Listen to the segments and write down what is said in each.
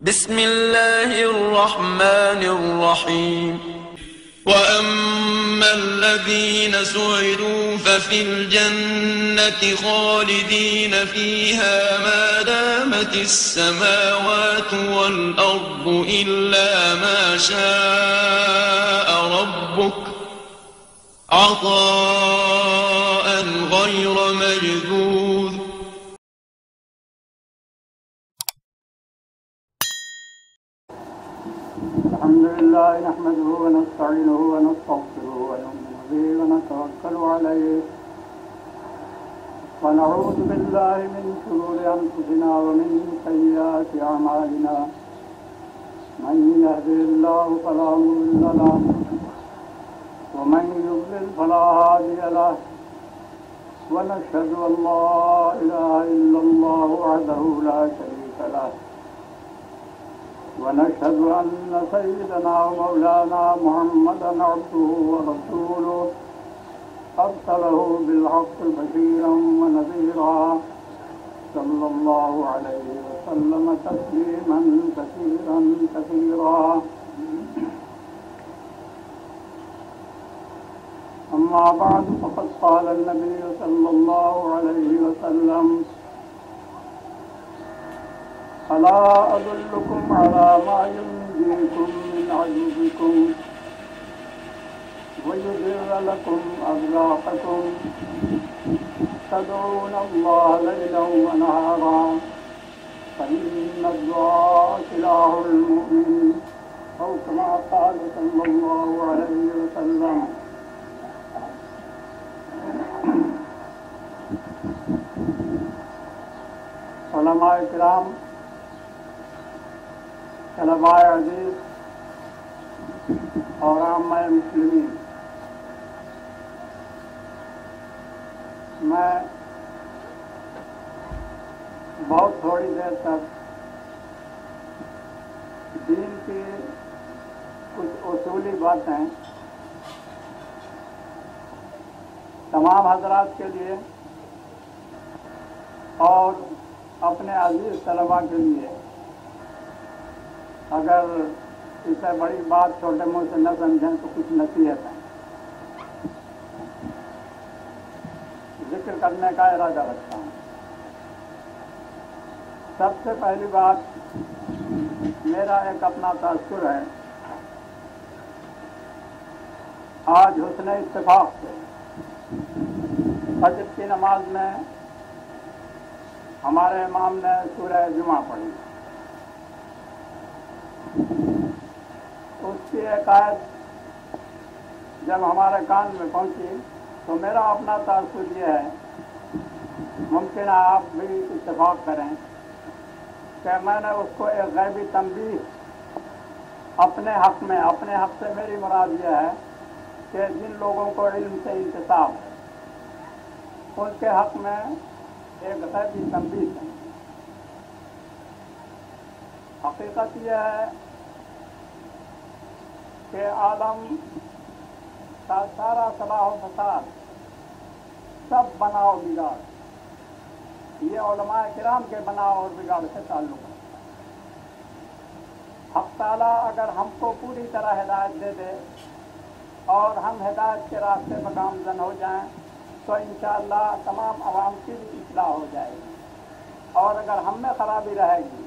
بسم الله الرحمن الرحيم. وأما الذين سعدوا ففي الجنة خالدين فيها ما دامت السماوات والأرض إلا ما شاء ربك عطاء غير مجذوذ. الحمد لله نحمده ونستعينه ونستغفره ونؤمن به ونتوكل عليه ونعوذ بالله من شرور أنفسنا ومن سيئات أعمالنا من يهده الله فلا مضل له ومن يضلل فلا هادي له ونشهد أن لا إله إلا الله وحده لا شريك له ونشهد أن سيدنا ومولانا محمدا عبده ورسوله أرسله بالحق بشيرا ونذيرا صلى الله عليه وسلم تسليما كثيرا كثيرا. أما بعد فقد قال النبي صلى الله عليه وسلم: ألا أدلكم على ما ينجيكم من عجوزكم ويدر لكم أرزاقكم تدعون الله ليلا ونهارا فإن الدعاء سلاح المؤمن أو كما قال صلى الله عليه وسلم. علماء کرام، طلباء عزیز اور عامہ مسلمین، میں بہت تھوڑی دیر تک دین کی کچھ اصولی باتیں تمام حضرات کے لیے اور اپنے عزیز طلباء کے لیے، اگر اسے بڑی بات چھوٹے منہ سے نہ سمجھیں تو کچھ نصیحتیں ذکر کرنے کا ارادہ رکھتا ہوں. سب سے پہلی بات میرا ایک اپنا تاثر ہے. آج حسن اتفاق سے فجر کی نماز میں ہمارے امام نے سورہ جمعہ پڑھی. اس کی ایک آیت جب ہمارے کان میں پہنچی تو میرا اپنا تاثر یہ ہے، ممکن ہے آپ بھی اتفاق کریں، کہ میں نے اس کو ایک غیبی تنبیہ اپنے حق میں، اپنے حق سے میری مراد یہ ہے کہ جن لوگوں کو علم سے انتصاب ہے ان کے حق میں ایک غیبی تنبیہ ہے. حقیقت یہ ہے کہ عالم کا سارا صلاح و فساد، سب بناؤ بگاڑ، یہ علماء کرام کے بناؤ اور بگاڑ سے تعلق ہے. حق تعالیٰ اگر ہم کو پوری طرح ہدایت دے دے اور ہم ہدایت کے راستے پر گامزن ہو جائیں تو انشاءاللہ تمام عوام کی بھی اصلاح ہو جائے گی. اور اگر ہم میں خرابی رہے گی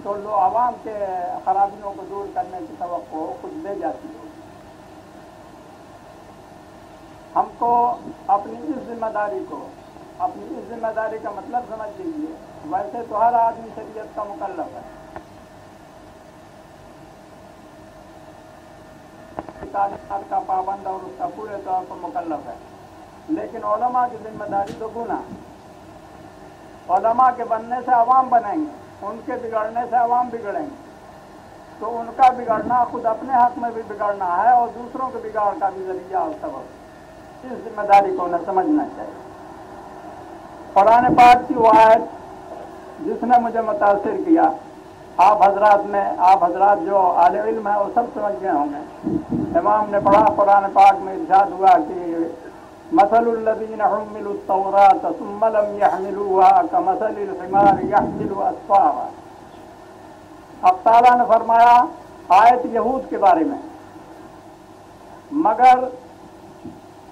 تو لوگ عوام کے خرابیوں کو دور کرنے کی توقع خود دے جاتی ہے. ہم کو اپنی اس ذمہ داری کا مطلب سمجھ لیجیے. ویسے تو ہر آدمی شریعت کا مکلف ہے، تعلیمات کا پابند اور اس کا پورے طور پر مکلف ہے، لیکن علماء کی ذمہ داری تو گنا. علماء کے بننے سے عوام بنیں گے، ان کے بگڑنے سے عوام بگڑیں گے، تو ان کا بگڑنا خود اپنے حق میں بھی بگڑنا ہے اور دوسروں کے بگاڑ کا بھی ذریعہ اور سبب. اس ذمہ داری کو انہیں سمجھنا چاہیے. قرآن پاک کی وہ آیت جس نے مجھے متاثر کیا، آپ حضرات جو اہل علم ہیں وہ سب سمجھ گئے ہوں گے. امام نے پڑھا قرآن پاک میں ارشاد ہوا کہ مثل الذين حملوا التوراة ثم لم يحملوها كمثل الحمار يحمل أسفارا. अब ताला ने फरमाया आयत यहूद के बारे में, मगर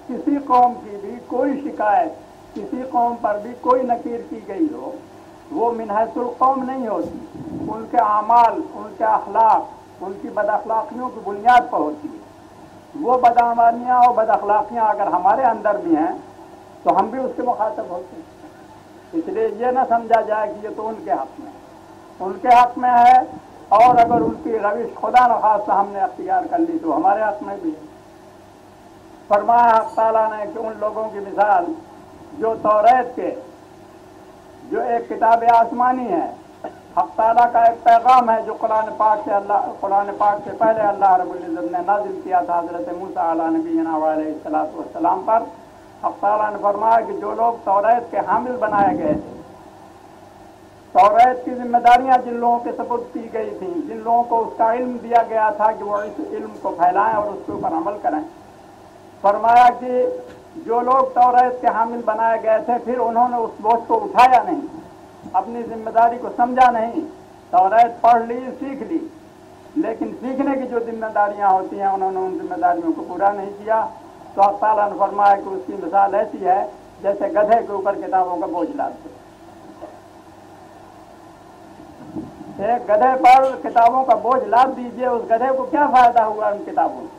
किसी कौम की भी कोई शिकायत किसी कौम पर भी कोई नकीर की गई हो, वो मिनहसुल कौम नहीं होती, उनके आमाल, उनके अखलाक, उनकी बदअखलाकियों की बुनियाद पर होती है। वो बदआमानियाँ और बदअखलाकियाँ अगर हमारे अंदर भी हैं तो हम भी उसके मुखातब होते हैं। इसलिए ये ना समझा जाए कि ये तो उनके हक़ में, उनके हक़ में है, और अगर उनकी रविश खुदा न खास्ता हमने अख्तियार कर ली तो हमारे हक़ में भी है। फरमाया हक़ ताला ने कि उन लोगों की मिसाल जो तौरात के, जो एक किताब आसमानी है, हक़ ताला का एक पैगाम है जो कुरान पाक से पहले अल्लाह रब्बुल इज़्ज़त ने नाज़िल किया था हज़रत मूसा अला नबीना व अलैहिस्सलातु वस्सलाम पर। हक़ ताला ने फरमाया कि जो लोग तौरात के हामिल बनाए गए थे, तौरात की जिम्मेदारियां जिन लोगों के सपुर्द की गई थी, जिन लोगों को उसका इल्म दिया गया था कि वो इस इल्म को फैलाएं और उसके ऊपर अमल करें, फरमाया कि जो लोग तौरात के हामिल बनाए गए थे फिर उन्होंने उस बोझ को उठाया नहीं, अपनी जिम्मेदारी को समझा नहीं। तौरात पढ़ ली, सीख ली, लेकिन सीखने की जो जिम्मेदारियां होती हैं उन्होंने उन जिम्मेदारियों को पूरा नहीं किया। तो अल्लाह ताला ने फरमाया कि उसकी मिसाल ऐसी है जैसे गधे के ऊपर किताबों का बोझ लादते। एक गधे पर किताबों का बोझ लाद दीजिए, उस गधे को क्या फायदा हुआ उन किताबों से?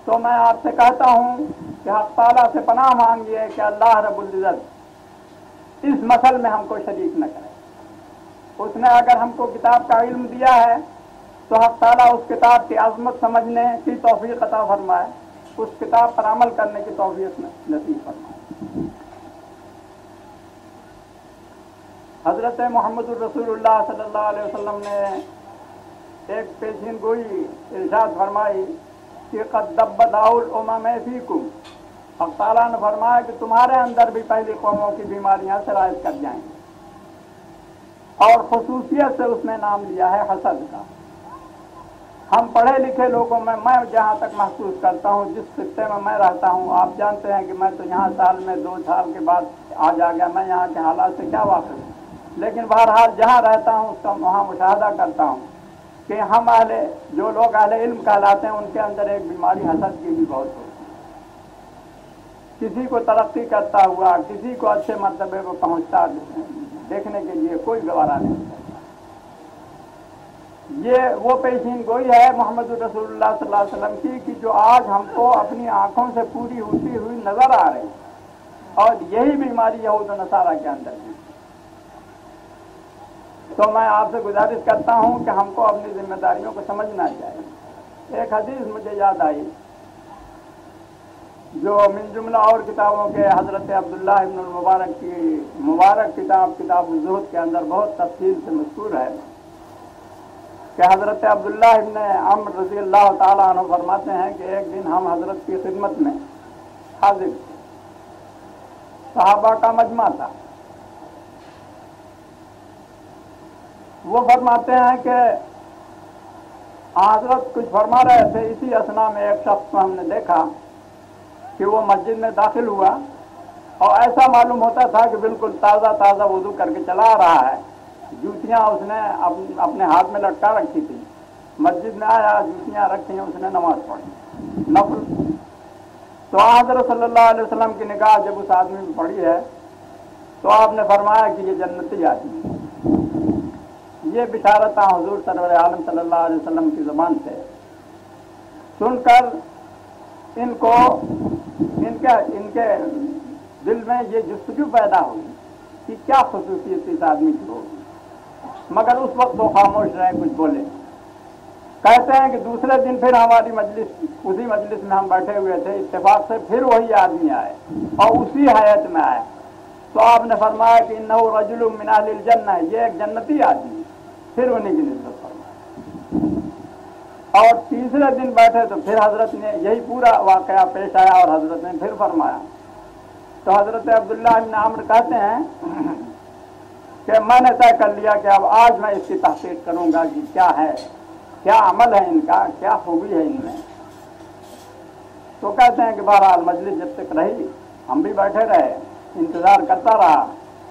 तो मैं आपसे कहता हूँ कि हक़ ताला से पनाह मांगिए कि अल्लाह रब्बुल इज़्ज़त इस मसल में हमको शरीक न करे। उसने अगर हमको किताब का इल्म दिया है तो हक़ ताला उस किताब की अज़मत समझने की तौफ़ीक़ अता फरमाए, उस किताब पर अमल करने की तौफ़ीक़ नसीब फरमाए। हज़रत मुहम्मदुर रसूलुल्लाह सल्लल्लाहु अलैहि वसल्लम ने एक पेशीन गोई इरशाद फरमाई कि क़द दब्बदाउल उमम फ़ीकुम। हक़ ताला ने फरमाया कि तुम्हारे अंदर भी पहली कौमों की बीमारियां सरायत कर जाएंगी, और ख़ुसूसियत से उसने नाम लिया है हसद का। हम पढ़े लिखे लोगों में, मैं जहाँ तक महसूस करता हूँ, जिस खित्ते में मैं रहता हूँ, आप जानते हैं कि मैं तो यहाँ साल में 2 साल के बाद आ गया, मैं यहाँ के हालात से क्या वाकिफ़ हूँ, लेकिन बहरहाल जहाँ रहता हूँ उसका वहाँ मुशाहदा करता हूँ कि हम जो लोग अहले इल्म कहलाते हैं उनके अंदर एक बीमारी हसद की भी बहुत होती है। किसी को तरक्की करता हुआ, किसी को अच्छे मर्तबे को पहुँचता देखने के लिए कोई गवारा नहीं करता। ये वो पेशीन गोई है मोहम्मद रसूलुल्लाह सल्लल्लाहु अलैहि वसल्लम की कि जो आज हमको अपनी आंखों से पूरी होती हुई नजर आ रही, और यही बीमारी यहूद और नसारा के अंदर है। तो मैं आपसे गुजारिश करता हूँ कि हमको अपनी जिम्मेदारियों को समझना चाहिए। एक हदीस मुझे याद आई जो मिन जुमला और किताबों के हज़रत अब्दुल्लाह इब्न मुबारक की मुबारक किताब ज़ुहद के अंदर बहुत तफसील से मशहूर है कि हज़रत अब्दुल्लाह इब्न अम्र रज़ी अल्लाह ताला अन्हु फरमाते हैं कि एक दिन हम हज़रत की खिदमत में हाजिर थे, सहाबा का मजमा था। वो फरमाते हैं कि हज़रत कुछ फरमा रहे थे, इसी असना में एक शख्स को हमने देखा कि वो मस्जिद में दाखिल हुआ और ऐसा मालूम होता था कि बिल्कुल ताज़ा ताज़ा वुज़ू करके चला आ रहा है। जूतियाँ उसने अपने हाथ में लटका रखी थी। मस्जिद में आया, जूतियाँ रखी हैं, उसने नमाज पढ़ी नफल। तो हज़रत सल्लल्लाहु अलैहि वसल्लम की निगाह जब उस आदमी में पड़ी है तो आपने फरमाया कि ये जन्नती आदमी है। ये बिशारत हुज़ूर सरवर आलम सल्लल्लाहु अलैहि वसल्लम की ज़बान से सुनकर इनके दिल में ये जुस्तजू पैदा हुई कि क्या ख़ुसूसियत इस आदमी की होगी, मगर उस वक्त वो खामोश रहे, कुछ बोले। कहते हैं कि दूसरे दिन फिर हमारी मजलिस, उसी मजलिस में हम बैठे हुए थे, इत्तेफाक से फिर वही आदमी आए और उसी हैत में आए। तो आपने फरमाया कि इन्नहु रजुलुम मिन अहलिल जन्नह, ये एक जन्नती आदमी। फिर उन्हीं की निस्बत फरमाया। और तीसरे दिन बैठे तो फिर हजरत ने यही पूरा वाकया पेश आया और हजरत ने फिर फरमाया। तो हजरत अब्दुल्लाह इब्न अम्र कहते हैं कि मैंने तय कर लिया कि अब आज मैं इसकी तहकीक करूंगा कि क्या है, क्या अमल है इनका, क्या खूबी है इनमें। तो कहते हैं कि बहरहाल मजलिस जब तक रही हम भी बैठे रहे, इंतज़ार करता रहा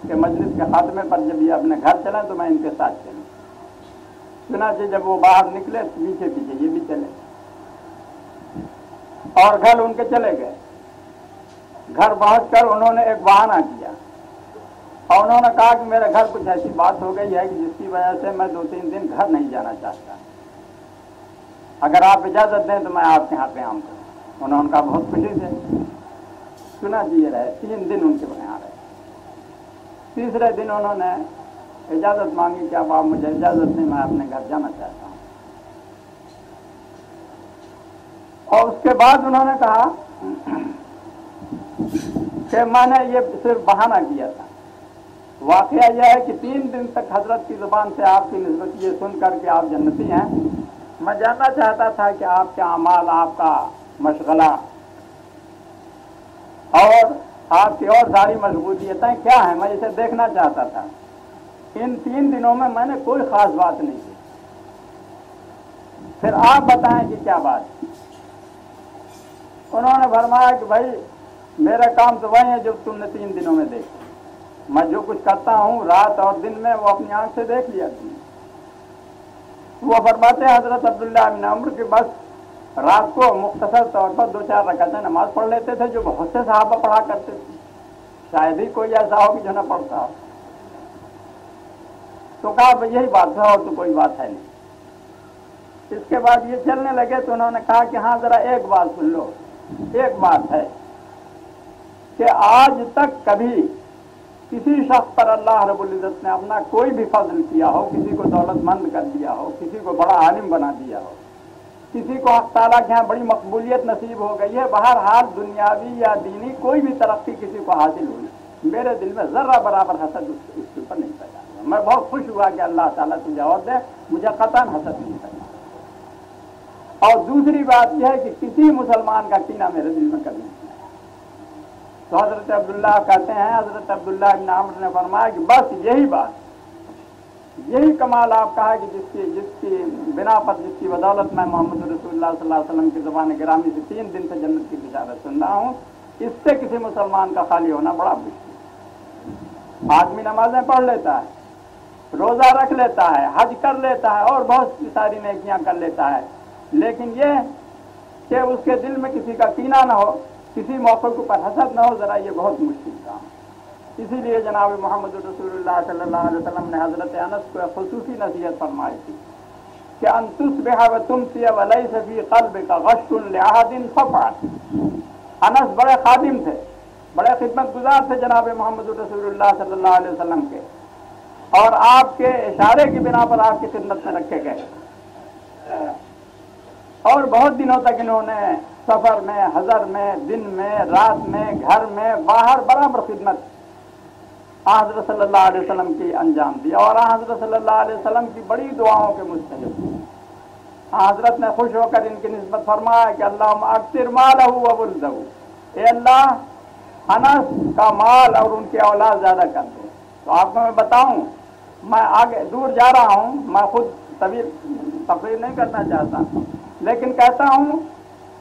कि मजलिस के खात्मे पर जब ये अपने घर चलें तो मैं इनके साथ चलूँ। चुनाचे जब वो बाहर निकले तो पीछे पीछे ये भी चले और घर उनके चले गए। घर पहुंचकर उन्होंने एक बहाना किया और उन्होंने कहा कि मेरे घर कुछ ऐसी बात हो गई है कि जिसकी वजह से मैं 2-3 दिन घर नहीं जाना चाहता, अगर आप इजाज़त दें तो मैं आपके यहाँ पे आऊँ। उन्होंने कहा बहुत खुशी से। चुना जी रहे 3 दिन उनके यहाँ रहे। तीसरे दिन उन्होंने इजाज़त मांगी कि अब आप मुझे इजाज़त दें, मैं अपने घर जाना चाहता हूँ। और उसके बाद उन्होंने कहा कि मैंने ये सिर्फ बहाना किया था। वाकया यह है कि 3 दिन तक हजरत की ज़ुबान से आपकी निस्बत ये सुन कर के आप जन्नती हैं, मैं जानना चाहता था कि आपके अमाल, आपका मशगला और आपकी और सारी मशगूलियतें क्या हैं, मैं इसे देखना चाहता था। इन 3 दिनों में मैंने कोई ख़ास बात नहीं की। फिर आप बताएं कि क्या बात। उन्होंने फरमाया कि भाई मेरा काम तो वही है जो तुमने 3 दिनों में देखा। मैं जो कुछ करता हूँ रात और दिन में वो अपनी आंख से देख लिया तुमने। वो फरमाते हैं हजरत अब्दुल्लाह बिन अम्र के बस रात को मुख्तसर तौर पर 2-4 रकातें नमाज पढ़ लेते थे, जो बहुत से सहाबा पढ़ा करते थे। शायद ही कोई ऐसा हो कि जो न पढ़ता हो। तो कहा यही बात है और तो कोई बात है नहीं। इसके बाद ये चलने लगे तो उन्होंने कहा कि हाँ जरा एक बात सुन लो। एक बात है कि आज तक कभी किसी शख्स पर अल्लाह रब्बुल इज़्ज़त ने अपना कोई भी फजल किया हो, किसी को दौलतमंद कर दिया हो, किसी को बड़ा आलिम बना दिया हो, किसी को हक़ ताला के यहाँ बड़ी मकबूलियत नसीब हो गई है, बहरहाल दुनियावी या दीनी कोई भी तरक्की किसी को हासिल हुई, मेरे दिल में ज़र्रा बराबर हसद उसके ऊपर नहीं पैदा हुआ। मैं बहुत खुश हुआ कि अल्लाह ताला तुझे और दे, मुझे क़तन हसद नहीं पैदा। और दूसरी बात यह है कि किसी मुसलमान का कीना मेरे दिल में कभी नहीं। तो हज़रत अब्दुल्लाह कहते हैं, हज़रत अब्दुल्लाह इब्न अम्र ने फरमाया कि बस यही बात, यही कमाल आपका है कि जिसकी बिना पर, जिसकी बदौलत मैं मोहम्मद रसूलुल्लाह सल्लल्लाहु अलैहि वसल्लम की ज़बान गिरामी से 3 दिन से जन्नत की बिशारत सुन रहा हूँ। इससे किसी मुसलमान का खाली होना बड़ा मुश्किल। आदमी नमाजें पढ़ लेता है, रोज़ा रख लेता है, हज कर लेता है और बहुत सारी नेकियां कर लेता है, लेकिन ये कि उसके दिल में किसी का कीना ना हो, किसी मौके के ऊपर हसद ना हो, ज़रा ये बहुत मुश्किल काम। इसीलिए जनाब मोहम्मद रसूलुल्लाह सल्लल्लाहु अलैहि वसल्लम ने हज़रत अनस को खुसूसी नसीहत फरमाई थी कि अन तुस्बिह व तुमसी व लैस फी क़ल्बिका गश्शुन लिअहदिन फ़फ़अल। अनस बड़े खादिम थे, बड़े खिदमत गुजार थे जनाब मोहम्मद रसूलुल्लाह सल्लल्लाहु अलैहि वसल्लम के, और आपके इशारे की बिना पर आपकी खिदमत में रखे गए। और बहुत दिनों तक इन्होंने सफ़र में, हज़र में, दिन में, रात में, घर में, बाहर बराबर खिदमत हज़रत सल्लल्लाहु अलैहि वसल्लम की अंजाम दी। और हज़रत सल्लल्लाहु अलैहि वसल्लम की बड़ी दुआओं के मुस्तहिक़ हज़रत ने खुश होकर इनकी निस्बत फरमाया कि अल्लाहुम्मा अक्सिर मालहू व वुल्दहू, ए अल्लाह अनस का माल और उनकी औलाद ज़्यादा कर दे। तो आपको मैं बताऊँ, मैं आगे दूर जा रहा हूँ, मैं खुद तकरीर नहीं करना चाहता, लेकिन कहता हूँ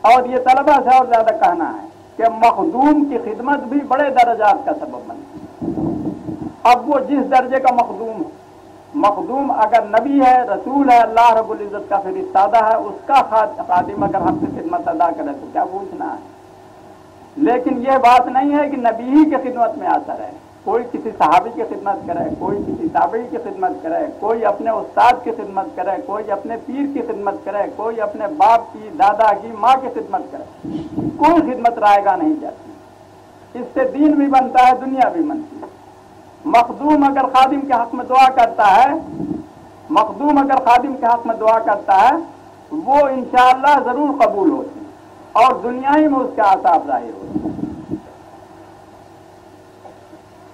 और ये तलबा से और ज़्यादा कहना है कि मखदूम की खिदमत भी बड़े दर्जात का सबब बनती है। अब वो जिस दर्जे का मखदूम अगर नबी है, रसूल है, अल्लाह रब्बुल इज़्ज़त का फरिश्ता है, उसका खादिम अगर हमसे खिदमत अदा करे तो क्या पूछना है। लेकिन यह बात नहीं है कि नबी ही की खिदमत में असर है। कोई किसी सहाबी की खिदमत करे, कोई किसी ताबई की खिदमत करे, कोई अपने उस्ताद की खिदमत करे, कोई अपने पीर की खिदमत करे, कोई अपने बाप की, दादा की, माँ की खिदमत करे, कोई खिदमत रायगा नहीं जाती। इससे दीन भी बनता है, दुनिया भी बनती है। मखदूम अगर खादिम के हक में दुआ करता है, मखदूम अगर खादिम के हक में दुआ करता है, वो इंशाअल्लाह ज़रूर कबूल होती है और दुनिया ही में उसके आसार ज़ाहिर होते हैं।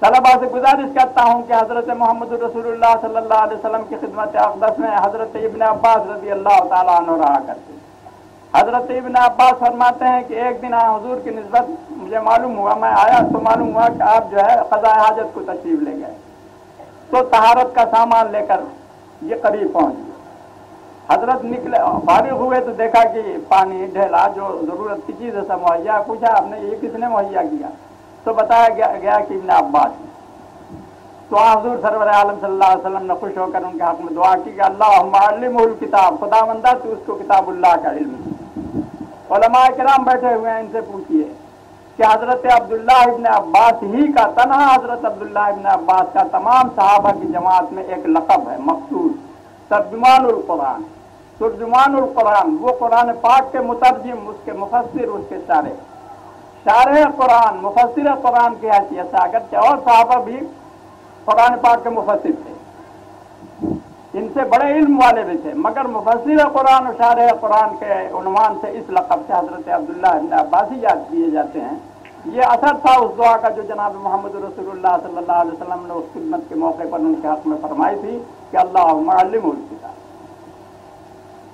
तलबा से गुजारिश करता हूँ कि हज़रत मोहम्मद रसूलुल्लाह सल्लल्लाहु अलैहि वसल्लम की खिदमत अक़दस में हज़रत इब्न अब्बास रज़ी अल्लाह ताला अन्हु रहा करते। हज़रत इब्न अब्बास फरमाते हैं कि एक दिन हुज़ूर की निस्बत मुझे मालूम हुआ, मैं आया तो मालूम हुआ कि आप जो है क़ज़ाए हाजत को तशरीफ़ ले गए। तो तहारत का सामान लेकर ये करीब पहुँच गए। हज़रत निकले, फारिग हुए तो देखा कि पानी, ढेला, जो ज़रूरत की चीज़ है सब मुहैया। पूछा आपने ये किसने मुहैया किया? तो बताया गया कि इब्न अब्बास। तो हुजूर सरवर आलम सल्लल्लाहु अलैहि वसल्लम ने खुश होकर उनके हक में दुआ की कि अल्लाहुम्मा अल्लिमुहुल किताब, खुदावंदा तू उसको किताबुल्लाह का इल्म। उलमा किराम बैठे हुए हैं, इनसे पूछिए कि हजरत अब्दुल्लाह इब्न अब्बास ही का, तन्हा हजरत अब्दुल्लाह इब्न अब्बास का तमाम सहाबा की जमात में एक लक़ब है मखसूस, तर्जुमानुल कुरान। तर्जुमानुल कुरान वो कुरान पाक के मुतरजिम, उसके मुफस्सिर, उसके शारे कुरान, मुफस्सिर कुरान की हैसियत से, अगरचे और सहाबा भी कुरान पाक के मुफस्सिर थे, इनसे बड़े इल्म वाले भी थे, मगर मुफस्सिर कुरान और शारे कुरान के उन्वान से इस लक़ब से हजरत अब्दुल्लाह इब्न अब्बास ही याद किए जाते हैं। ये असर था उस दुआ का जो जनाब मोहम्मद रसूलुल्लाह सल्लल्लाहु अलैहि वसल्लम ने उस खिदमत के मौके पर उनके हक़ में फरमाई थी कि अल्लाहुम्मा अल्लिमुहुल किताब।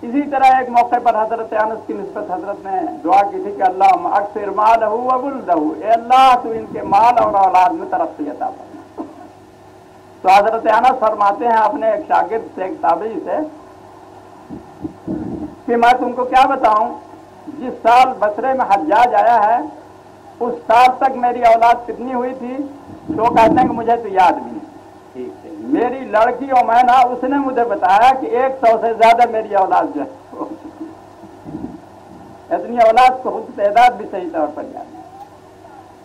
इसी तरह एक मौके पर हजरत अनस की निस्बत हजरत ने दुआ की थी कि अल्लाहुम्मा अक्सिर मालहु व वुल्दहु, ए अल्लाह तू इनके माल और औलाद में तरक्की अता फरमा। तो हजरत अनस फरमाते हैं अपने एक शागिर्द से, एक ताबी से, कि मैं तुमको क्या बताऊं, जिस साल बसरे में हज्जाज आया है उस साल तक मेरी औलाद कितनी हुई थी? तो कहते हैं कि मुझे तो याद भी नहीं। ठीक है, मेरी लड़की और मैं ना, उसने मुझे बताया कि 100 से ज्यादा मेरी औलाद जो है, इतनी औलाद को खुद तादाद भी सही तौर पर याद नहीं।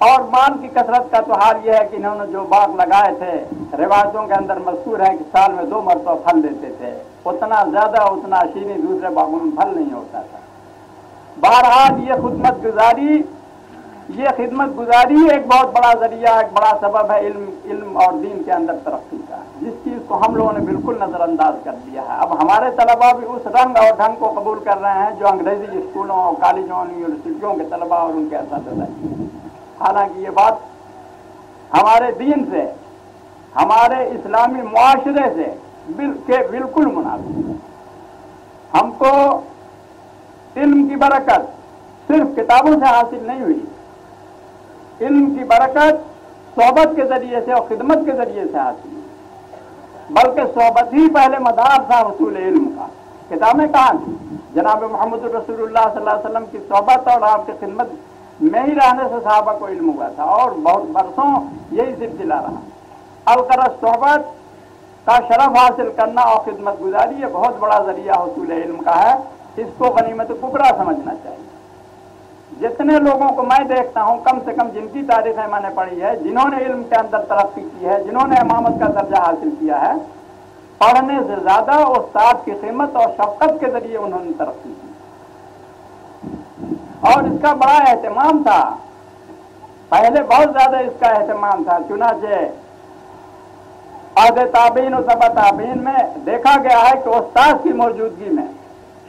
और माल की कसरत का तो हाल यह है कि इन्होंने जो बाग लगाए थे, रिवायतों के अंदर मशहूर है कि साल में 2 मरतबा फल देते थे, उतना ज्यादा उतना शीनी दूसरे बागों में फल नहीं होता था। बहरहाल ये खिदमत गुजारी एक बहुत बड़ा जरिया, एक बड़ा सबब है इल्म और दीन के अंदर तरक्की का, जिस चीज को हम लोगों ने बिल्कुल नजरअंदाज कर दिया है। अब हमारे तलबा भी उस रंग और ढंग को कबूल कर रहे हैं जो अंग्रेजी स्कूलों और कॉलेजों यूनिवर्सिटियों के तलबा और उनके असातिज़ा। हालांकि ये बात हमारे दीन से, हमारे इस्लामी मुआशरे से बिल्कुल मुनासिब है। हमको इल्म की बरकत सिर्फ किताबों से हासिल नहीं हुई, इल्म की बरकत सोहबत के जरिए से और खिदमत के जरिए से हासिल हुई, बल्कि सोहबत ही पहले मदार था वसूल इल्म का। किताबें कहाँ थी? जनाब मोहम्मद रसूलुल्लाह सल्लल्लाहु अलैहि वसल्लम की सोहबत और आपकी खिदमत में ही रहने से सहाबा को इल्म हुआ था, और बहुत बरसों यही सिलसिला रहा। अलकरस सोहबत का शरफ हासिल करना और खिदमत गुजारी ये बहुत बड़ा जरिया हसूल इल्म का है, इसको गनीमत कुबरा समझना चाहिए। जितने लोगों को मैं देखता हूँ, कम से कम जिनकी तारीखें मैंने पढ़ी है, जिन्होंने इल्म के अंदर तरक्की की है, जिन्होंने इमामत का दर्जा हासिल किया है, पढ़ने से ज्यादा उस्ताद की खिदमत और शफकत के जरिए उन्होंने तरक्की की, और इसका बड़ा एहतमाम था। पहले बहुत ज्यादा इसका एहतमाम था। चुनाचे आधे ताबीन और तबा ताबीन में देखा गया है कि उस्ताद की मौजूदगी में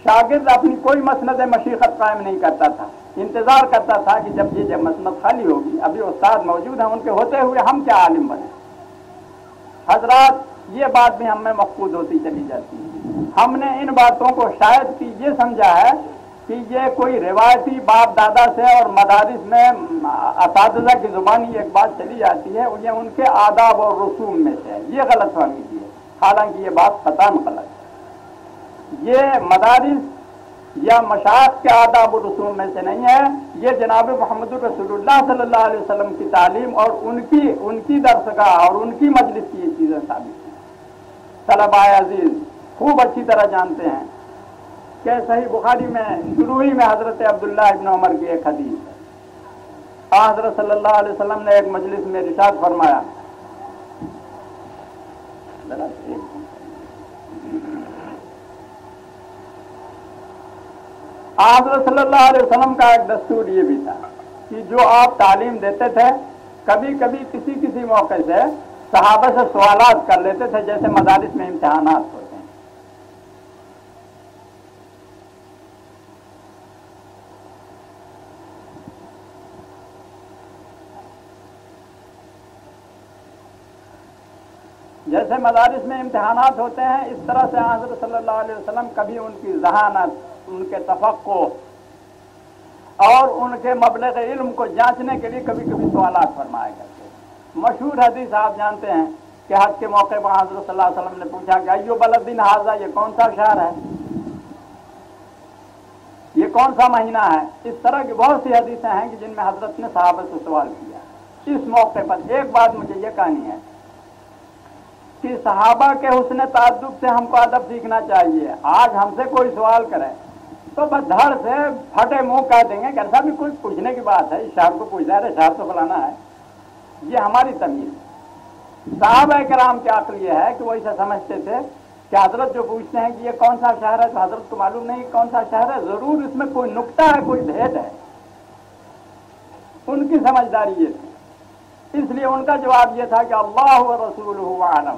शागिर्द अपनी कोई मसनद मशीखत कायम नहीं करता था, इंतजार करता था कि जब ये मसनद खाली होगी, अभी उस्ताद मौजूद है, उनके होते हुए हम क्या आलिम बने। हजरात, ये बात भी हम में मफकूद होती चली जाती है। हमने इन बातों को शायद कि ये समझा है कि ये कोई रिवायती बाप दादा से और मदारिस में असातिज़ा की जुबानी एक बात चली जाती है, ये उनके आदाब और रसूम में से है। ये गलत फहमी थी, हालांकि ये बात क़तअन गलत है। ये मदारिस या मशाइख के आदाब और रसूम में से नहीं है, ये जनाब मोहम्मद रसूलुल्लाह सल्लल्लाहु अलैहि वसल्लम की तालीम और उनकी दरसगाह और उनकी मजलिस की ये चीज़ें साबित हैं। तलबाए अजीज खूब अच्छी तरह जानते हैं कि सही बुखारी में शुरू ही में हजरत अब्दुल्लाह इब्न उमर की एक हदीस है। हजरत सल्लल्लाहु अलैहि वसल्लम ने एक मजलिस में इरशाद फरमाया, हजरत सल्लल्लाहु अलैहि वसल्लम का एक दस्तूर ये भी था कि जो आप तालीम देते थे, कभी कभी किसी मौके से सहाबा से सवालात कर लेते थे, जैसे मदारिस में इम्तिहानात होते हैं। जैसे मदारिस में इम्तिहानात होते हैं, इस तरह से हज़रत सल्लल्लाहु अलैहि वसल्लम कभी उनकी ज़हानत, उनके तफक्को और उनके मबलग़ इल्म को जांचने के लिए कभी कभी सवालात फरमाया करते हैं। मशहूर हदीस आप जानते हैं कि हज के मौके पर हज़रत सल्लल्लाहु अलैहि वसल्लम ने पूछा कि अय्यु बलदिन हाज़ा, ये कौन सा शहर है, ये कौन सा महीना है। इस तरह की बहुत सी हदीसें हैं कि जिनमें हजरत ने सहाबा से सवाल किया। इस मौके पर एक बात मुझे ये कहनी है कि सहाबा के हुस्न ताज्जुब से हमको अदब सीखना चाहिए। आज हमसे कोई सवाल करे तो बस धड़ से फटे मुंह कह देंगे कि ऐसा भी कोई पूछने की बात है, इस शहर को पूछ रहा है, शहर तो फलाना है। ये हमारी तमीज़। सहाबा किराम की अक्ल ये है कि वो इसे समझते थे कि हजरत जो पूछते हैं कि ये कौन सा शहर है, तो हजरत को मालूम नहीं कौन सा शहर है, जरूर इसमें कोई नुक्ता है, कोई भेद है। उनकी समझदारी ये थी। इसलिए उनका जवाब ये था कि अल्लाह व रसूलुहु आलम,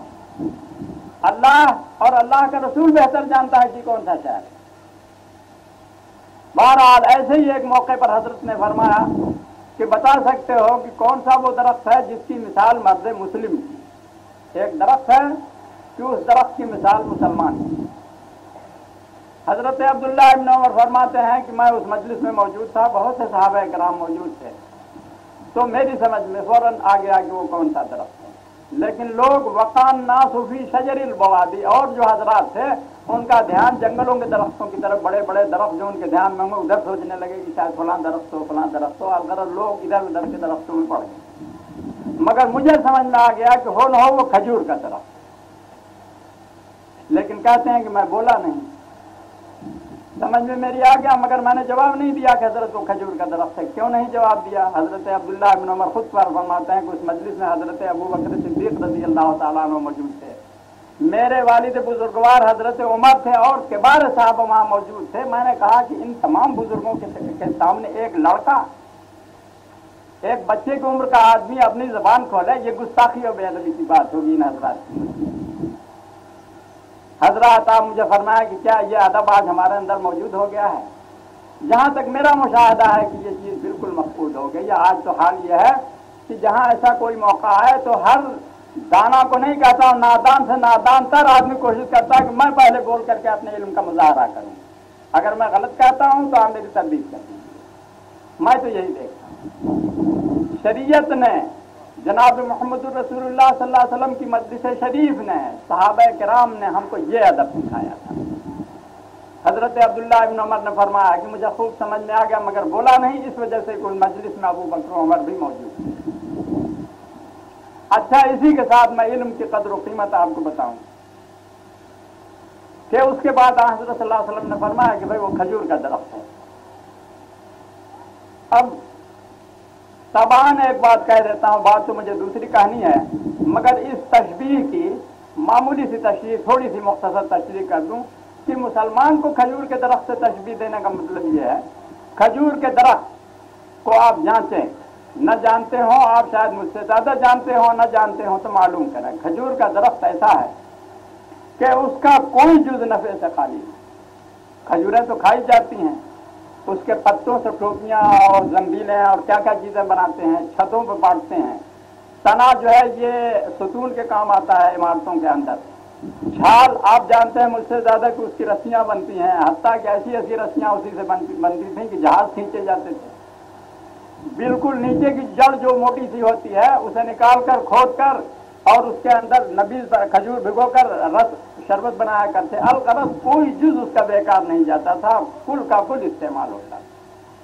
अल्लाह और अल्लाह का रसूल बेहतर जानता है कि कौन सा शहर है। बहरहाल ऐसे ही एक मौके पर हजरत ने फरमाया कि बता सकते हो कि कौन सा वो दरख्त है जिसकी मिसाल मर्द मुस्लिम की। एक दरख्त है कि उस दरख्त की मिसाल मुसलमान की। हजरत अब्दुल्लाह इब्न उमर फरमाते हैं कि मैं उस मजलिस में मौजूद था, बहुत से सहाबा किराम मौजूद थे, तो मेरी समझ में फौरन आ गया कि वो कौन सा दरख्त है। लेकिन लोग वकान नासुफी शजरिल बवादी, और जो हजरात थे उनका ध्यान जंगलों के दरख्तों की तरफ, बड़े बड़े दरख्त जो उनके ध्यान में होंगे उधर सोचने लगे कि शायद फलां दरख्त हो, फलां दरख्त हो, अगर लोग इधर उधर के दरख्तों में पड़ गए। मगर मुझे समझ में आ गया कि हो न हो वो खजूर का दरख्त। लेकिन कहते हैं कि मैं बोला नहीं, समझ में मेरी आ गया, मगर मैंने जवाब नहीं दिया कि हजरत को खजूर का दरख्त है। क्यों नहीं जवाब दिया? हजरत अब्दुल्लाह इब्न उमर खुद पर फरमाते हैं कि उस मजलिस में हजरत अबू बकर सिद्दीक रज़ी अल्लाह तआला अन्हु मौजूद थे, मेरे वालिद बुजुर्गवार हजरत उमर थे और किबार साहब वहाँ मौजूद थे। मैंने कहा कि इन तमाम बुजुर्गों के सामने एक लड़का, एक बच्चे की उम्र का आदमी अपनी जबान खोले, ये गुस्ताखी और बेअदबी की बात होगी इन हजरात की। हजरात आप मुझे फरमाया कि क्या ये अदब आज हमारे अंदर मौजूद हो गया है? जहाँ तक मेरा मुशाहदा है कि ये चीज़ बिल्कुल मफकूद हो गई है। आज तो हाल ये है कि जहाँ ऐसा कोई मौका है तो हर दाना को नहीं कहता हूँ, नादान से नादान तर आदमी कोशिश करता है कि मैं पहले बोल करके अपने इल्म का मुजाहरा करूँ। अगर मैं गलत कहता हूँ तो आप मेरी तरदीद कर दीजिए। मैं तो यही देखता हूँ। शरीयत ने, जनाब मोहम्मद रसूलुल्लाह सल्लल्लाहु अलैहि वसल्लम की मजलिस शरीफ ने, सहाबा किराम ने हमको ये अदब सिखाया था। हजरत अब्दुल्लाह इब्न उमर ने फरमाया कि मुझे खूब समझ में आ गया, मगर बोला नहीं, इस वजह से कोई मजलिस में अबू बकर उमर भी मौजूद थे। अच्छा, इसी के साथ मैं इल्म की कदर और कीमत आपको बताऊं कि उसके बाद हजरत सल्लल्लाहु अलैहि वसल्लम ने फरमाया कि भाई वो खजूर का दरख्त है। अब तबान एक बात कह देता हूँ, बात तो मुझे दूसरी कहानी है, मगर इस तशबीह की मामूली सी तशरीह, थोड़ी सी मुख्तसर तशरीह कर दूं कि मुसलमान को खजूर के दरख्त से तशबीह देने का मतलब ये है, खजूर के दरख्त को आप जांचें, न जानते हो आप, शायद मुझसे ज़्यादा जानते हो, न जानते हो तो मालूम करें। खजूर का दरख्त ऐसा है कि उसका कोई जुज़ नफ़े से खाली नहीं। खजूरें तो खाई जाती हैं, उसके पत्तों से टोपियाँ और जंबीलें और क्या क्या चीज़ें बनाते हैं, छतों पर बांटते हैं। तना जो है ये सुतून के काम आता है इमारतों के अंदर। छाल आप जानते हैं मुझसे ज़्यादा कि उसकी रस्सियाँ बनती हैं, हत्ता कि ऐसी ऐसी रस्सियाँ उसी से बनती थी कि जहाज़ खींचे जाते थे। बिल्कुल नीचे की जड़ जो मोटी सी होती है उसे निकाल कर, खोद कर, और उसके अंदर नबीज खजूर भिगो कर रस शरबत बनाया करते। अलकरस कोई जुज उसका बेकार नहीं जाता था, कुल का कुल इस्तेमाल होता।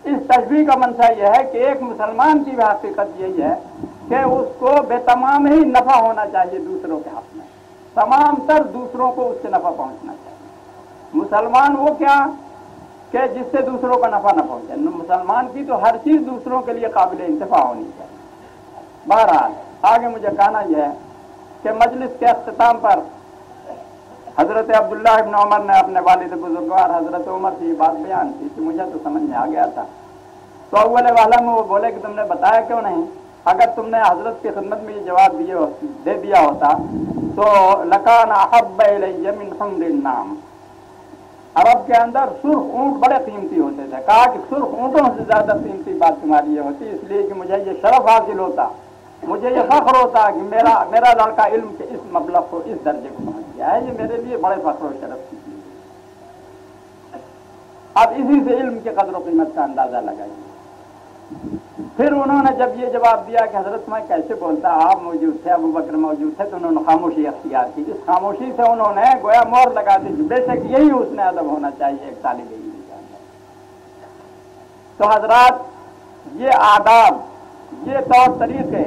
इस तशबीह का मंशा यह है कि एक मुसलमान की भी हकीकत यही है कि उसको बेतमाम ही नफा होना चाहिए दूसरों के हक में, तमाम तर दूसरों को उससे नफा पहुंचना चाहिए। मुसलमान वो क्या कि जिससे दूसरों का नफा न पहुंचे। मुसलमान की तो हर चीज दूसरों के लिए काबिल इंतफा होनी चाहिए। बहरहाल आगे मुझे कहना यह है कि मजलिस के अख्तिताम पर हजरत अब्दुल्लाह इब्न उमर ने अपने वालिद बुजुर्गवार हजरत उमर से ये बात बयान की कि मुझे तो समझ में आ गया था। तो अव्वल वाला में वो बोले कि तुमने बताया क्यों नहीं? अगर तुमने हजरत की खिदमत में ये जवाब दे दिया होता तो लकान अहब्ब इलैया मिन हुम्रिन नाम। अरब के अंदर सुर्ख ऊँट बड़े कीमती होते थे। कहा कि सुर्ख ऊँटों से ज्यादा कीमती बात तुम्हारी ये होती, इसलिए कि मुझे ये शरफ हासिल होता, मुझे ये फख्र होता कि मेरा लड़का इल्म के इस मबलग को, इस दर्जे को पहुंच गया है। ये मेरे लिए बड़े फख्र और शरफ की चीज है। अब इसी से इल्म के कदर कीमत का अंदाजा लगाइए। फिर उन्होंने जब ये जवाब दिया कि हजरत मैं कैसे बोलता, आप मौजूद थे, अबू बकर मौजूद थे, तो उन्होंने खामोशी अख्तियार की। इस खामोशी से उन्होंने गोया मोहर लगा दी, बेशक यही उसने अदब होना चाहिए एक तालिब इल्म के अंदर। तो हजरात, ये आदाब, ये तौर तरीके,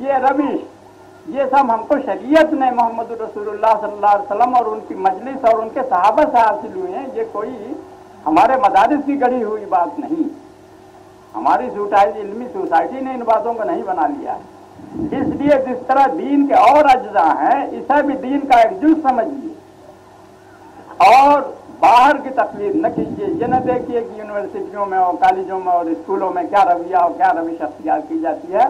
ये रविश ये सब हमको शरीयत ने मोहम्मद रसूलुल्लाह सल्लल्लाहु अलैहि वसल्लम और उनकी मजलिस और उनके सहाबा से हासिल हुए हैं। ये कोई हमारे मदारिस की गढ़ी हुई बात नहीं। हमारी इल्मी सोसाइटी ने इन बातों को नहीं बना लिया। इसलिए जिस तरह दीन के और अज्जा हैं, इसे भी दीन का एक जुज़ समझिए और बाहर की तकलीफ न कीजिए। ये न देखिए कि यूनिवर्सिटियों में और कॉलेजों में और स्कूलों में क्या रवैया और क्या रविश अख्तियार की जाती है,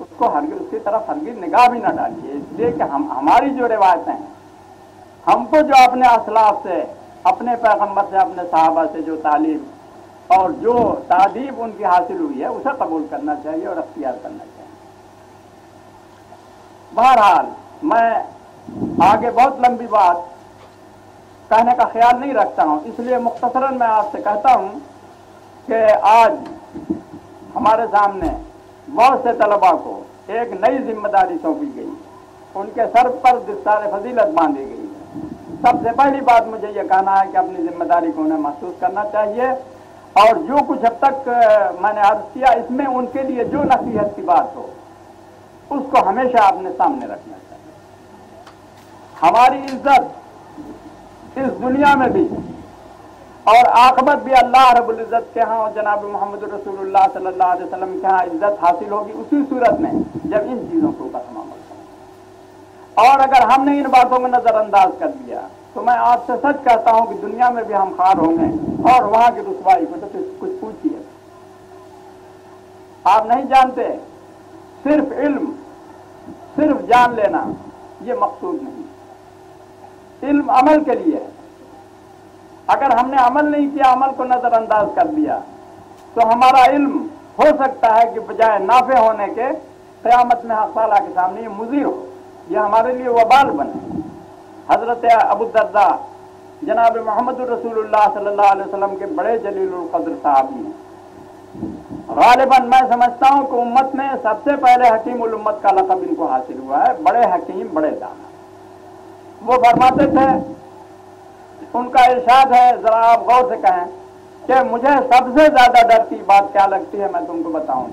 उसको उसकी तरफ हरगिज़ निगाह भी न डालिए। इसलिए कि हमारी जो रिवायतें हैं, हमको जो अपने असलाफ से, अपने पैगम्बर से, अपने सहाबा से जो तालीम और जो तादीब उनकी हासिल हुई है, उसे कबूल करना चाहिए और अख्तियार करना चाहिए। बहरहाल मैं आगे बहुत लंबी बात कहने का ख्याल नहीं रखता हूँ, इसलिए मुख्तसरन मैं आपसे कहता हूँ कि आज हमारे सामने बहुत से तलबा को एक नई जिम्मेदारी सौंपी गई, उनके सर पर दिस्तार फजीलत बांधी गई है। सबसे पहली बात मुझे ये कहना है कि अपनी जिम्मेदारी को उन्हें महसूस करना चाहिए और जो कुछ अब तक मैंने अर्ज किया, इसमें उनके लिए जो नसीहत की बात हो उसको हमेशा अपने सामने रखना चाहिए। हमारी इज्जत इस दुनिया में भी और आखिरत भी अल्लाह रब्बुल इज्जत के यहाँ और जनाब मोहम्मद रसूलुल्लाह सल्लल्लाहु अलैहि वसल्लम के यहाँ इज्जत हासिल होगी उसी सूरत में जब इन चीज़ों के ऊपर हम अमल करें। और अगर हमने इन बातों को नज़रअंदाज कर दिया तो मैं आपसे सच कहता हूँ कि दुनिया में भी हम खार होंगे और वहाँ की रुसवाई को तो कुछ पूछिए। आप नहीं जानते, सिर्फ इल्म, सिर्फ जान लेना ये मकसूद नहीं। इल्म अमल के लिए है। अगर हमने अमल नहीं किया, अमल को नजरअंदाज कर दिया, तो हमारा इल्म हो सकता है कि बजाय नाफे होने के क़यामत में हक़ ताला के सामने ये मुज़िर हो, ये हमारे लिए वबाल बने। हजरत अबू दर्दा जनाब मोहम्मद रसूलुल्लाह सल्लल्लाहु अलैहि वसल्लम के बड़े जलीलुल क़द्र साहबी हैं। गालिबन मैं समझता हूँ कि उम्मत में सबसे पहले हकीमुल उम्मत का लक़ब इनको हासिल हुआ है। बड़े हकीम, बड़े दाना। वो फरमाते थे, उनका इरशाद है, जरा आप गौर से कहें कि मुझे सबसे ज्यादा डर की बात क्या लगती है, मैं तुमको बताऊं।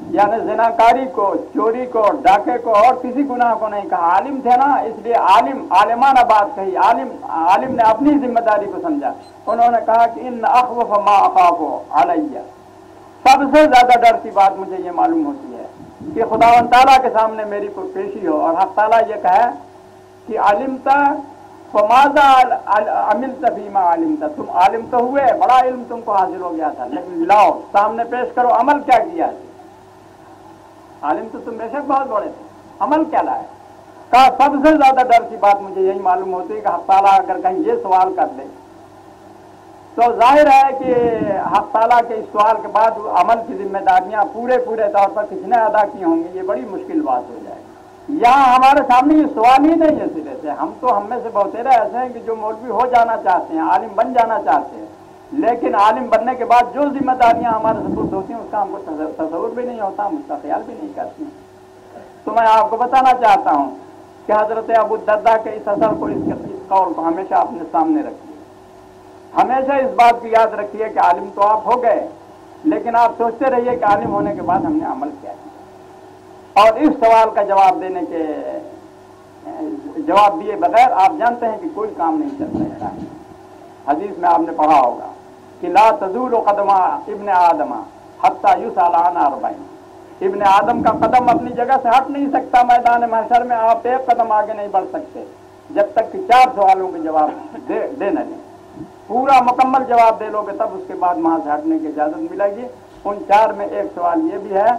यानी ज़िनाकारी को, चोरी को, डाके को और किसी गुनाह को नहीं कहा। आलिम थे ना, इसलिए आलिमाना बात कही। आलिम ने अपनी जिम्मेदारी को समझा। उन्होंने कहा कि इन अख़्वफ़ मा अख़ाफ़ु अलैया, सबसे ज्यादा डर की बात मुझे ये मालूम होती है कि खुदावंद ताला के सामने मेरी कोई पेशी हो और हक़ ताला ये कहे कि अलिमता फमाज़ा अमिलता फीमा अलिमता, तुम आलिम तो हुए, बड़ा इल्म तुमको हासिल हो गया था, लेकिन लाओ सामने पेश करो, अमल क्या किया है। आलिम तो तुम बेशक बहुत बड़े थे, अमल क्या लाए। कहा सबसे ज्यादा डर की बात मुझे यही मालूम होती है कि हक़ ताला अगर कहीं ये सवाल कर ले तो जाहिर है कि हक़ ताला के इस सवाल के बाद अमल की जिम्मेदारियां पूरे तौर पर किसने अदा की होंगी, ये बड़ी मुश्किल बात हो जाएगी। यहाँ हमारे सामने ये सवाल ही नहीं है सिरे से। हम में से बहुतेरे ऐसे हैं कि जो मौलवी हो जाना चाहते हैं, आलिम बन जाना चाहते हैं, लेकिन आलिम बनने के बाद जो जिम्मेदारियां हमारे सपुर्द होती हैं उसका हमको तसव्वुर भी नहीं होता, हम उसका ख्याल भी नहीं करते हैं। तो मैं आपको बताना चाहता हूँ कि हजरत अबू दर्दा के इस असर को, इस कौल को हमेशा अपने सामने रखिए। हमेशा इस बात की याद रखिए कि आलिम तो आप हो गए, लेकिन आप सोचते रहिए कि आलिम होने के बाद हमने अमल किया है। और इस सवाल का जवाब दिए बगैर आप जानते हैं कि कोई काम नहीं चल सकता है। हदीस में आपने पढ़ा होगा कि ला तज़ूलु क़दमा इब्न आदमा हत्ता युसअल अन अर्बईन, इब्न आदम का कदम अपनी जगह से हट नहीं सकता। मैदान महशर में आप एक कदम आगे नहीं बढ़ सकते जब तक कि 4 सवालों के जवाब दे न लें। पूरा मुकम्मल जवाब दे लोगे तब उसके बाद वहां से हटने की इजाजत मिलेगी। उन 4 में एक सवाल ये भी है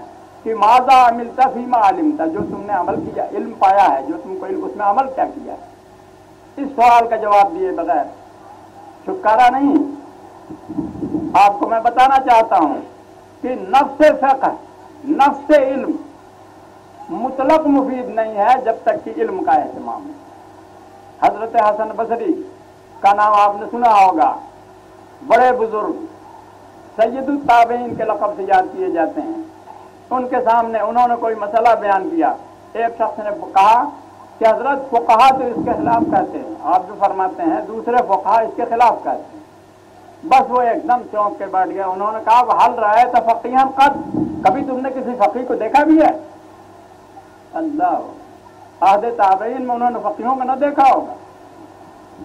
कि माज़ा अमिलता फीमा अलिमता, जो तुमने अमल किया, इल्म पाया है, जो तुमको इल्म, उसमें अमल क्या किया। इस सवाल का जवाब दिए बगैर छुटकारा नहीं। आपको मैं बताना चाहता हूं कि नफ्स फ़िक़्ह, नफ्स इल्म मुतलक मुफीद नहीं है जब तक कि इल्म का एहतमाम है। हजरत हसन बसरी का नाम आपने सुना होगा, बड़े बुजुर्ग सैयदुत ताबईन के लक़ब से याद किए जाते हैं। उनके सामने उन्होंने कोई मसला बयान किया। एक शख्स ने कहा कि हजरत फ़ुक़हा तो इसके खिलाफ कहते हैं, आप जो फरमाते हैं दूसरे फ़ुक़हा इसके खिलाफ कहते हैं। बस वो एकदम चौंक के बैठ गया। उन्होंने कहा वो हल रहा है तो फ़क़ीहन क़द, कभी तुमने किसी फ़क़ीह को देखा भी है? अल्लाह, आहद ताबईन में उन्होंने फकीहों को न देखा होगा।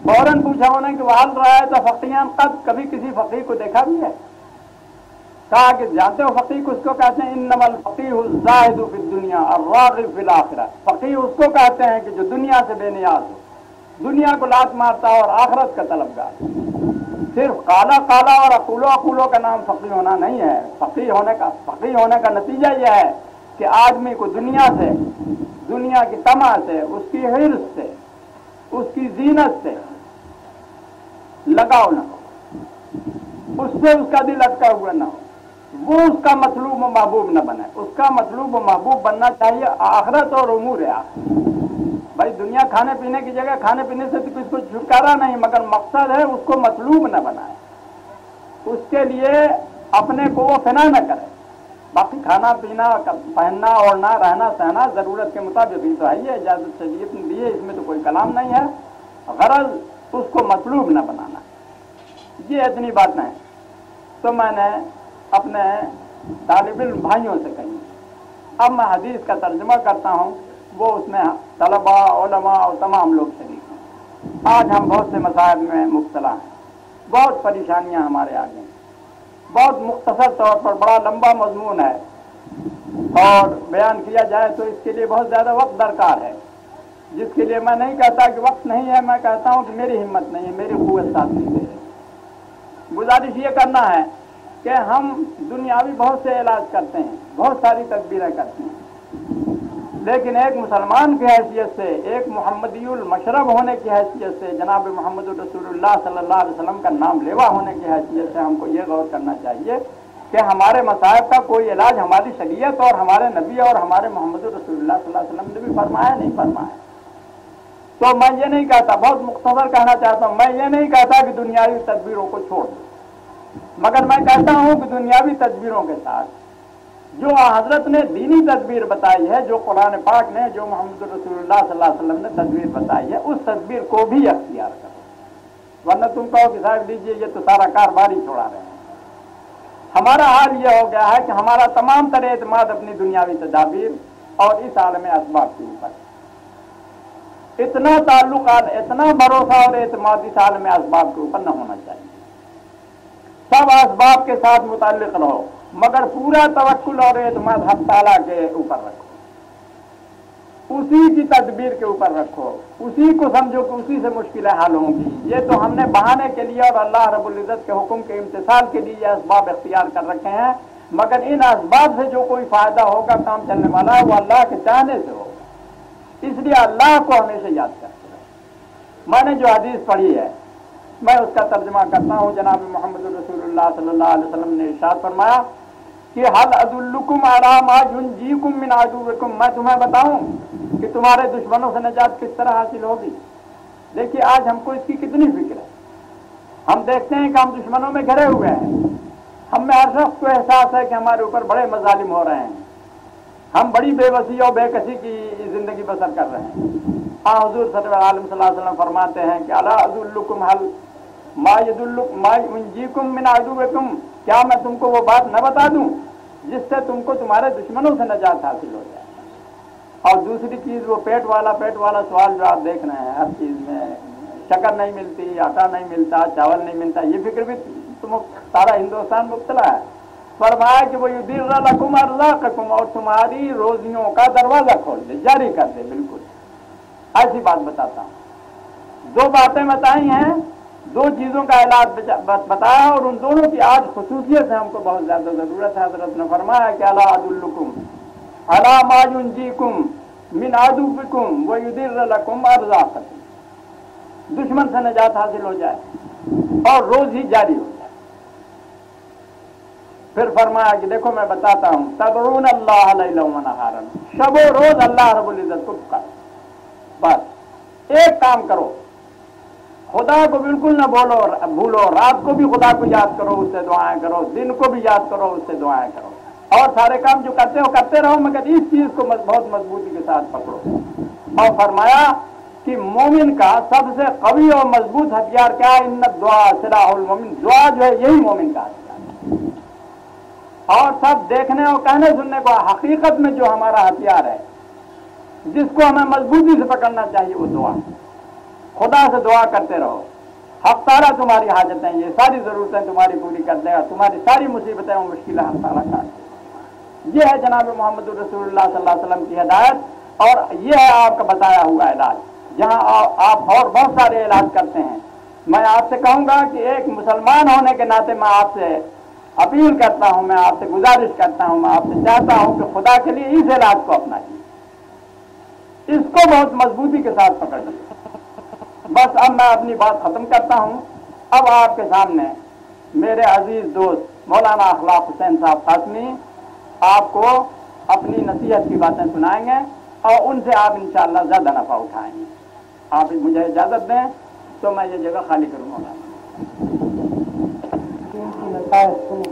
फौरन पूछा उन्होंने कि वाल रहा है तो फकीयान कभी किसी फकीह को देखा भी है? कहा कि जानते हो फकीह उसको कहते हैं, इन्नमल फकीहु ज़ाहिदु फिद दुनिया और राग़िब फिल आखिरह। फकीह उसको कहते हैं कि जो दुनिया से बेनियाज हो, दुनिया को लात मारता है और आखिरत का तलबगार। सिर्फ काला काला और अकूलो का नाम फकीह होना नहीं है। फकीह होने का नतीजा यह है कि आदमी को दुनिया से, दुनिया की तमा से, उसकी हिर्स से, उसकी जीनत से लगाव न हो, उससे उसका दिल अटका हुआ न हो, वो उसका मतलूब व महबूब न बने। उसका मतलूब व महबूब बनना चाहिए आखिरत और उमूर आखिरत। भाई दुनिया खाने पीने की जगह, खाने पीने से तो किसको छुटकारा नहीं, मगर मकसद है उसको मतलूब न बनाए, उसके लिए अपने को वो फना न करे। बाकी खाना पीना, पहनना, ओढ़ना, रहना, सहना जरूरत के मुताबिक ही तो है, ये इजाजत शरीयत ने दी है, इसमें तो कोई कलाम नहीं है। गरज उसको मतलूब न बनाना, ये इतनी बातें हैं। तो मैंने अपने तालिब-इल्म भाइयों से कही। अब मैं हदीस का तर्जुमा करता हूँ, वो उसमें तलबा, उलमा और तमाम लोग शरीक हैं। आज हम बहुत से मसाइल में मुब्तला हैं, बहुत परेशानियां हमारे आगे हैं। बहुत मुख्तसर तौर पर बड़ा लंबा मजमून है और बयान किया जाए तो इसके लिए बहुत ज़्यादा वक्त दरकार है, जिसके लिए मैं नहीं कहता कि वक्त नहीं है, मैं कहता हूँ कि मेरी हिम्मत नहीं है, मेरी क़ुव्वत साथ नहीं दे रही। गुजारिश ये करना है कि हम दुनियावी बहुत से इलाज करते हैं, बहुत सारी तदबीरें करते हैं, लेकिन एक मुसलमान की हैसियत से, एक मुहम्मदीउल मशरब होने की हैसियत से, जनाब मोहम्मद रसूलुल्लाह सल्लल्लाहु अलैहि वसल्लम का नाम लेवा होने की हैसियत से हमको ये गौर करना चाहिए कि हमारे मसाइब का कोई इलाज हमारी शरीयत और हमारे नबी और हमारे मोहम्मद रसूलुल्लाह सल्लल्लाहु अलैहि वसल्लम ने भी फरमाया नहीं फरमाया। तो मैं ये नहीं कहता, बहुत मुख्तसर कहना चाहता हूँ, मैं ये नहीं कहता कि दुनियावी तदबीरों को छोड़ दो, मगर मैं कहता हूँ कि दुनियावी तदबीरों के साथ जो हजरत ने दीनी तदबीर बताई है, जो कुरान पाक ने, जो मोहम्मद रसूलुल्लाह सल्लल्लाहु अलैहि वसल्लम ने तदबीर बताई है, उस तदबीर को भी अख्तियार करो। वरना तुम कहो कि साहब लीजिए ये तो सारा कारोबार ही छोड़ा रहे हैं। हमारा हाल ये हो गया है कि हमारा तमाम तरह एतमाद अपनी दुनियावी तदाबीर और इस आलम असबाब के ऊपर, इतना ताल्लुक, इतना भरोसा और एतमाद इस आलम असबाब के ऊपर न होना चाहिए। सब असबाब के साथ मुताल्लिक रहो, मगर पूरा तवक्कुल और एतमाद हक ताला के ऊपर रखो, उसी की तदबीर के ऊपर रखो, उसी को समझो कि उसी से मुश्किलें हल होंगी। ये तो हमने बहाने के लिए और अल्लाह रब्बुल इज्जत के हुक्म के इम्तिसाल के लिए ये असबाब इख्तियार कर रखे हैं, मगर इन असबाब से जो कोई फायदा होगा, काम चलने वाला है, वो अल्लाह के चाहने से होगा। इसलिए अल्लाह को हमेशा याद करते रहो। मैंने जो हदीस पढ़ी है मैं उसका तर्जुमा करता हूँ। जनाब मोहम्मद रसूलुल्लाह सल्लल्लाहु अलैहि वसल्लम ने इरशाद फरमाया कि हल अदुल्लुकुम अला मा युनजीकुम मिन अदुव्विकुम, मैं तुम्हें बताऊं कि तुम्हारे दुश्मनों से निजात किस तरह हासिल होगी। देखिए आज हमको इसकी कितनी फिक्र है। हम देखते हैं कि हम दुश्मनों में घिरे हुए हैं, हम में हर शख्स को एहसास है कि हमारे ऊपर बड़े मजालिम हो रहे हैं, हम बड़ी बेबसी और बेकसी की जिंदगी बसर कर रहे हैं। हाँ, हुजूर सल्लल्लाहु अलैहि वसल्लम फरमाते हैं कि अला अदुल्लुकुम हल मा युनजीकुम मिन अदुव्विकुम, क्या मैं तुमको वो बात न बता दूं जिससे तुमको तुम्हारे दुश्मनों से निजात हासिल हो जाए। और दूसरी चीज वो पेट वाला सवाल जो आप देख रहे हैं, हर चीज में शक्कर नहीं मिलती, आटा नहीं मिलता, चावल नहीं मिलता, ये फिक्र भी तुम सारा हिंदुस्तान मुब्तला है। फरमाया कि वो युदिर्र लकुम अर्ज़ाक़कुम, और तुम्हारी रोजियों का दरवाजा खोल दे, जारी कर दे। बिल्कुल ऐसी बात बताता हूँ। दो बातें बताई हैं, दो चीजों का इलाज बताया, और उन दोनों की आज खुसूसियत है, हमको बहुत ज्यादा जरूरत है। हज़रत ने फरमाया कि अला अदुल्लुकुम अला मा युनजीकुम मिन अदुव्विकुम व युदिर्र लकुम अर्ज़ाक़कुम, दुश्मन से निजात हासिल हो जाए और रोज ही जारी हो जाए। फिर फरमाया कि देखो मैं बताता हूँ, तदऊन अल्लाह लैलन व नहारन, शबो रोज अल्लाह रब्बुल इज्जत को पुकारो। बस एक काम करो, खुदा को बिल्कुल न भूलो, रात को भी खुदा को याद करो, उससे दुआएं करो, दिन को भी याद करो, उससे दुआएं करो, और सारे काम जो करते हो करते रहो, मगर इस चीज को बहुत मजबूती के साथ पकड़ो। और फरमाया कि मोमिन का सबसे कवी और मजबूत हथियार क्या है? इन्ना दुआ सिलाहुल मोमिन, दुआ जो है यही मोमिन का हथियार है। और सब देखने और कहने सुनने को, हकीकत में जो हमारा हथियार है जिसको हमें मजबूती से पकड़ना चाहिए वो दुआ। खुदा से दुआ करते रहो, हक ताला तुम्हारी हाजतें, ये सारी ज़रूरतें तुम्हारी पूरी कर देगा, तुम्हारी सारी मुसीबतें और मुश्किलें हक ताला काट देगा। ये है जनाब मोहम्मद रसूलुल्लाह सल्लल्लाहु अलैहि वसल्लम की हिदायत, और ये है आपका बताया हुआ इलाज। जहाँ आप और बहुत सारे इलाज करते हैं, मैं आपसे कहूँगा कि एक मुसलमान होने के नाते मैं आपसे अपील करता हूँ, मैं आपसे गुजारिश करता हूँ, मैं आपसे चाहता हूँ कि खुदा के लिए इस इलाज को अपनाइए, इसको बहुत मजबूती के साथ पकड़ लीजिए। बस अब मैं अपनी बात खत्म करता हूँ। अब आपके सामने मेरे अजीज दोस्त मौलाना अखलाक हुसैन साहब कासमी आपको अपनी नसीहत की बातें सुनाएंगे और उनसे आप इंशाअल्लाह ज़्यादा नफ़ा उठाएंगे। आप मुझे इजाज़त दें तो मैं ये जगह खाली करूँ मौलाना। इनकी नसीहत सुन